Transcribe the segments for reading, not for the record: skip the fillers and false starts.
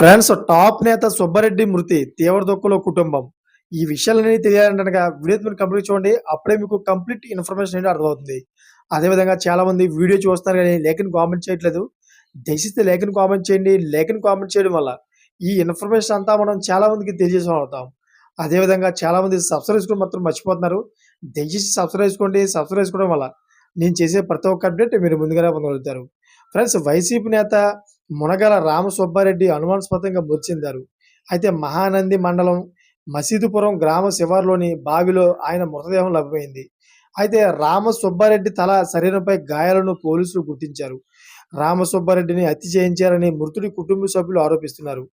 France top నేత సుబ్బారెడ్డి మృతి తీవ్ర దుఃఖంలో కుటుంబం. ఈ విషయాలన్నీ తెలియాలంటే గనక వీడియో మీరు కంప్లీట్ చూడండి. అప్పుడే మీకు కంప్లీట్ ఇన్ఫర్మేషన్ అనేది అర్థమవుతుంది. అదేవిధంగా చాలామంది వీడియో చూస్తున్నారు గానీ లేఖని కామెంట్ చేయట్లేదు. దయచేసి లేఖని కామెంట్ చేయండి. లేఖని కామెంట్ చేయడం వల్ల ఈ ఇన్ఫర్మేషన్ అంతా మనం చాలా మందికి తెలియజేసేవాళ్ళవుతాం. అదేవిధంగా చాలామంది సబ్స్క్రైబ్ చేసుకోవడం మాత్రం మర్చిపోతున్నారు. దయచేసి సబ్స్క్రైబ్ చేసుకోండి. సబ్స్క్రైబ్ చేసుకోవడం వల్ల నేను చేసే ప్రతి ఒక్క అప్డేట్ మీరు ముందుగానే పొందగలుగుతారు. ఫ్రెండ్స్ వైసీపీ నేత మునగల రామసుబ్బారెడ్డి అనుమానాస్పదంగా మృతి చెందారు. అయితే మహానంది మండలం మసీదుపురం గ్రామ శివారులోని బావిలో ఆయన మృతదేహం లభ్యమైంది. అయితే రామసుబ్బారెడ్డి తల, శరీరంపై గాయాలను పోలీసులు గుర్తించారు. రామసుబ్బారెడ్డిని హత్య చేయించారని మృతుడి కుటుంబ సభ్యులు ఆరోపిస్తున్నారు.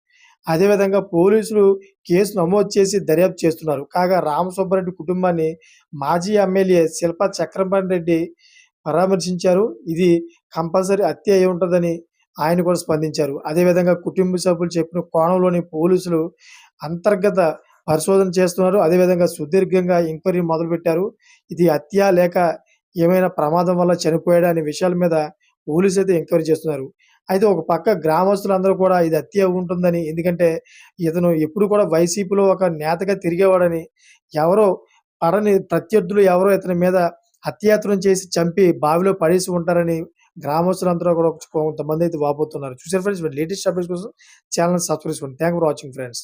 అదేవిధంగా పోలీసులు కేసు నమోదు చేసి దర్యాప్తు చేస్తున్నారు. కాగా రామసుబ్బారెడ్డి కుటుంబాన్ని మాజీ ఎమ్మెల్యే శిల్పా చక్రపాణి రెడ్డి పరామర్శించారు. ఇది కంపల్సరీ హత్య అయి ఉంటదని ఆయన కూడా స్పందించారు. అదేవిధంగా కుటుంబ సభ్యులు చెప్పిన కోణంలోని పోలీసులు అంతర్గత పరిశోధన చేస్తున్నారు. అదేవిధంగా సుదీర్ఘంగా ఎంక్వైరీ మొదలుపెట్టారు. ఇది హత్య లేక ఏమైనా ప్రమాదం వల్ల చనిపోయాడా అనే విషయాల మీద పోలీసులు అయితే ఎంక్వైరీ చేస్తున్నారు. అయితే ఒక పక్క గ్రామస్తులందరూ కూడా ఇది హత్య ఉంటుందని, ఎందుకంటే ఇతను ఎప్పుడు కూడా వైసీపీలో ఒక నేతగా తిరిగేవాడని, ఎవరో పడని ప్రత్యర్థులు ఎవరో ఇతని మీద హత్యాయత్నం చేసి చంపి బావిలో పడేసి ఉంటారని గ్రామస్తులందరూ కూడా కొంతమంది అయితే వాపోతున్నారు. చూసారు ఫ్రెండ్స్, లేటెస్ట్ అప్డేట్స్ కోసం ఛానల్ సబ్స్క్రైబ్ చేసుకోండి. Thank you for watching friends.